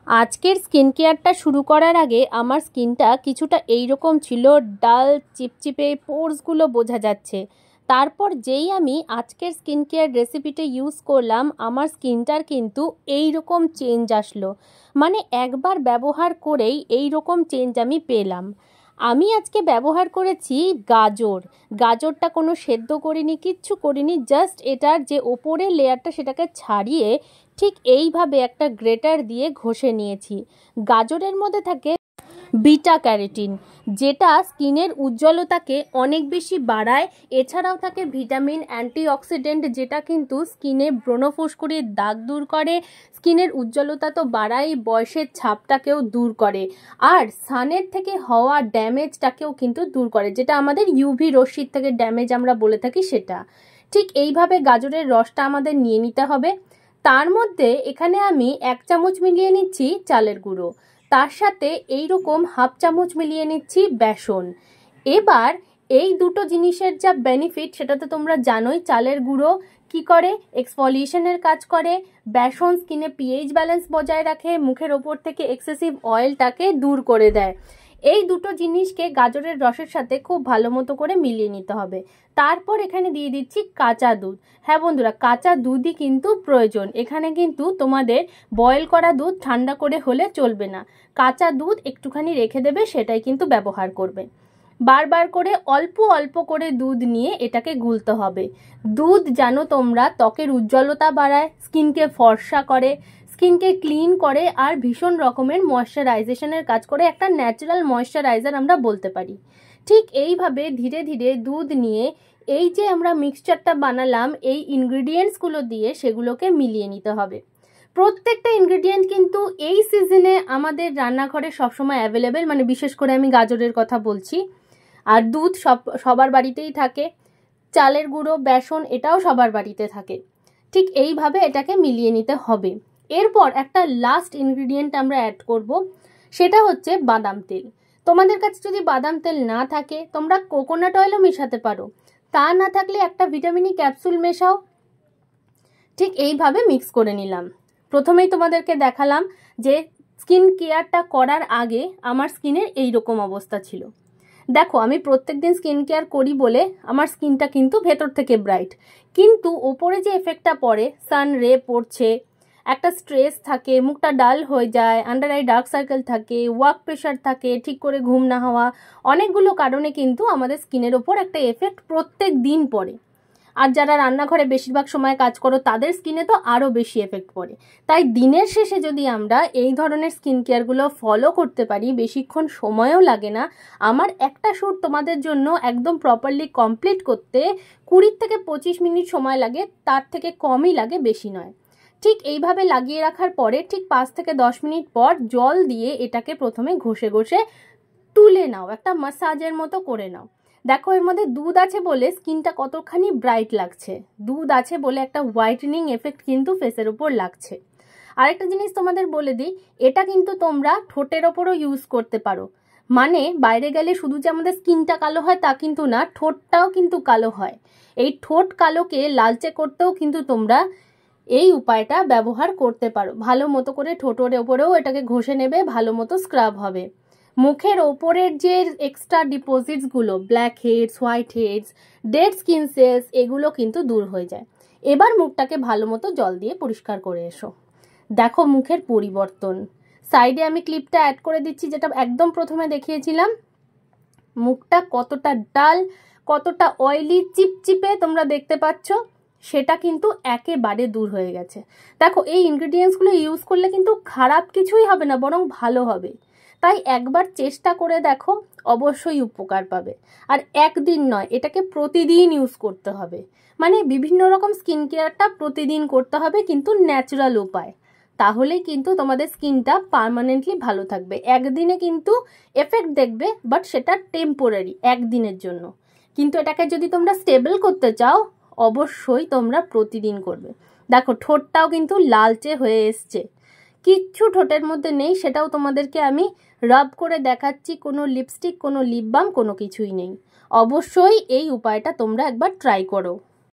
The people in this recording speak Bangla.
আজকের স্কিন কেয়ারটা শুরু করার আগে আমার স্কিনটা কিছুটা এইরকম ছিল, ডাল চিপচিপে, পোরসগুলো বোঝা যাচ্ছে। তারপর যেই আমি আজকের স্কিন কেয়ার রেসিপিটা ইউজ করলাম, আমার স্কিনটার কিন্তু এইরকম চেঞ্জ আসলো। মানে একবার ব্যবহার করেই এইরকম চেঞ্জ আমি পেলাম। আমি আজকে ব্যবহার করেছি গাজরটা কোনো সেদ্ধ করিনি, কিচ্ছু করিনি, জাস্ট এটার যে ওপরের লেয়ারটা সেটাকে ছাড়িয়ে ঠিক এইভাবে একটা গ্রেটার দিয়ে ঘষে নিয়েছি। গাজরের মধ্যে থাকে বিটা ক্যারোটিন, যেটা স্কিনের উজ্জ্বলতাকে অনেক বেশি বাড়ায়। এছাড়াও থাকে ভিটামিন, অ্যান্টিঅক্সিডেন্ট, যেটা কিন্তু স্কিনে ব্রণফুসকুড়ির দাগ দূর করে। স্কিনের উজ্জ্বলতা তো বাড়ায়, বয়সের ছাপটাকেও দূর করে, আর সানের থেকে হওয়া ড্যামেজটাকেও কিন্তু দূর করে, যেটা আমাদের ইউভি রশ্মির থেকে ড্যামেজ আমরা বলে থাকি সেটা। ঠিক এইভাবে গাজরের রসটা আমাদের নিয়ে নিতে হবে। তার মধ্যে এখানে আমি 1 চামচ মিলিয়ে নিচ্ছি চালের গুঁড়ো, তার সাথে এইরকম হাফ চামচ মিলিয়ে নিচ্ছি বেসন। এবার এই দুটো জিনিসের যা বেনিফিট সেটা তো তোমরা জানোই। চালের গুঁড়ো কি করে? এক্সফলিয়েশনের কাজ করে। বেসন স্কিনে পিএইচ ব্যালেন্স বজায় রাখে, মুখের ওপর থেকে এক্সেসিভ অয়েলটাকে দূর করে দেয়। এই দুটো জিনিসকে গাজরের রসের সাথে খুব ভালো মতো করে মিলিয়ে নিতে হবে। তারপর এখানে দিয়ে দিচ্ছি কাঁচা দুধ। হ্যাঁ বন্ধুরা, কাঁচা দুধই কিন্তু প্রয়োজন। এখানে কিন্তু তোমাদের বয়েল করা দুধ ঠান্ডা করে হলে চলবে না। কাঁচা দুধ একটুখানি রেখে দেবে, সেটাই কিন্তু ব্যবহার করবে। বারবার করে অল্প অল্প করে দুধ নিয়ে এটাকে গুলতে হবে। দুধ জানো তোমরা ত্বকের উজ্জ্বলতা বাড়ায়, স্কিনকে ফর্সা করে, স্কিনকে ক্লিন করে, আর ভীষণ রকমের ময়শ্চারাইজেশনের কাজ করে। একটা ন্যাচারাল ময়শ্চারাইজার আমরা বলতে পারি। ঠিক এইভাবে ধীরে ধীরে দুধ নিয়ে এই যে আমরা মিক্সচারটা বানালাম, এই ইনগ্রিডিয়েন্টসগুলো দিয়ে সেগুলোকে মিলিয়ে নিতে হবে। প্রত্যেকটা ইনগ্রিডিয়েন্ট কিন্তু এই সিজনে আমাদের রান্নাঘরে সবসময় অ্যাভেলেবেল, মানে বিশেষ করে আমি গাজরের কথা বলছি। আর দুধ সবার বাড়িতেই থাকে, চালের গুঁড়ো, বেসন এটাও সবার বাড়িতে থাকে। ঠিক এইভাবে এটাকে মিলিয়ে নিতে হবে। এরপর একটা লাস্ট ইনগ্রিডিয়েন্ট আমরা অ্যাড করব, সেটা হচ্ছে বাদাম তেল। তোমাদের কাছে যদি বাদাম তেল না থাকে তোমরা কোকোনাট অয়েলও মেশাতে পারো, তা না থাকলে একটা ভিটামিন ক্যাপসুল মেশাও। ঠিক এইভাবে মিক্স করে নিলাম। প্রথমেই তোমাদেরকে দেখালাম যে স্কিন কেয়ারটা করার আগে আমার স্কিনের এইরকম অবস্থা ছিল। দেখো, আমি প্রত্যেকদিন স্কিন কেয়ার করি বলে আমার স্কিনটা কিন্তু ভেতর থেকে ব্রাইট, কিন্তু ওপরে যে এফেক্টটা পড়ে, সান রে পড়ছে, একটা স্ট্রেস থাকে, মুখটা ডাল হয়ে যায়, আন্ডার আই ডার্ক সার্কেল থাকে, ওয়ার্ক প্রেশার থাকে, ঠিক করে ঘুম না হওয়া, অনেকগুলো কারণে কিন্তু আমাদের স্কিনের ওপর একটা এফেক্ট প্রত্যেক দিন পড়ে। আর যারা রান্নাঘরে বেশিরভাগ সময় কাজ করো তাদের স্কিনে তো আরও বেশি এফেক্ট পড়ে। তাই দিনের শেষে যদি আমরা এই ধরনের স্কিন কেয়ারগুলো ফলো করতে পারি, বেশিক্ষণ সময়ও লাগে না। আমার একটা শ্যুট তোমাদের জন্য একদম প্রপারলি কমপ্লিট করতে 20 থেকে 25 মিনিট সময় লাগে, তার থেকে কমই লাগে, বেশি নয়। ঠিক এইভাবে লাগিয়ে রাখার পরে ঠিক 5 থেকে 10 মিনিট পর জল দিয়ে এটাকে প্রথমে ঘষে ঘষে তুলে নাও, একটা মাসাজের মতো করে নাও। দেখো, এর মধ্যে দুধ আছে বলে স্কিনটা কতখানি ব্রাইট লাগছে, দুধ আছে বলে একটা হোয়াইটেনিং এফেক্ট কিন্তু ফেসের উপর লাগছে। আরেকটা জিনিস তোমাদের বলে দিই, এটা কিন্তু তোমরা ঠোঁটের ওপরও ইউজ করতে পারো। মানে বাইরে গেলে শুধু যে আমাদের স্কিনটা কালো হয় তা কিন্তু না, ঠোঁটটাও কিন্তু কালো হয়। এই ঠোঁট কালোকে লালচে করতেও কিন্তু তোমরা এই উপায়টা ব্যবহার করতে পারো। ভালো মতো করে ঠোঁটের ওপরেও এটাকে ঘষে নেবে, ভালো মতো স্ক্রাব হবে। মুখের ওপরের যে এক্সট্রা ডিপোজিটসগুলো, black heads, white heads, dead skin cells, এগুলো কিন্তু দূর হয়ে যায়। এবার মুখটাকে ভালো মতো জল দিয়ে পরিষ্কার করে এসো। দেখো মুখের পরিবর্তন। সাইডে আমি ক্লিপটা অ্যাড করে দিচ্ছি, যেটা একদম প্রথমে দেখিয়েছিলাম। মুখটা কতটা ডাল, কতটা অয়েলি, চিপচিপে তোমরা দেখতে পাচ্ছ, সেটা কিন্তু একেবারে দূর হয়ে গেছে। দেখো, এই ইনগ্রিডিয়েন্টসগুলো ইউজ করলে কিন্তু খারাপ কিছুই হবে না, বরং ভালো হবে। তাই একবার চেষ্টা করে দেখো, অবশ্যই উপকার পাবে। আর একদিন নয়, এটাকে প্রতিদিন ইউজ করতে হবে। মানে বিভিন্ন রকম স্কিন কেয়ারটা প্রতিদিন করতে হবে, কিন্তু ন্যাচারাল উপায়। তাহলেই কিন্তু তোমাদের স্কিনটা পার্মানেন্টলি ভালো থাকবে। একদিনে কিন্তু এফেক্ট দেখবে, বাট সেটা টেম্পোরারি, একদিনের জন্য। কিন্তু এটাকে যদি তোমরা স্টেবল করতে চাও, অবশ্যই তোমরা প্রতিদিন করবে। দেখো, ঠোঁটটাও কিন্তু লালচে হয়ে এসছে, কিচ্ছু ঠোঁটের মধ্যে নেই, সেটাও তোমাদেরকে আমি রাব করে দেখাচ্ছি। কোনো লিপস্টিক, কোনো লিপ বাম, কোনো কিছুই নেই। অবশ্যই এই উপায়টা তোমরা একবার ট্রাই করো।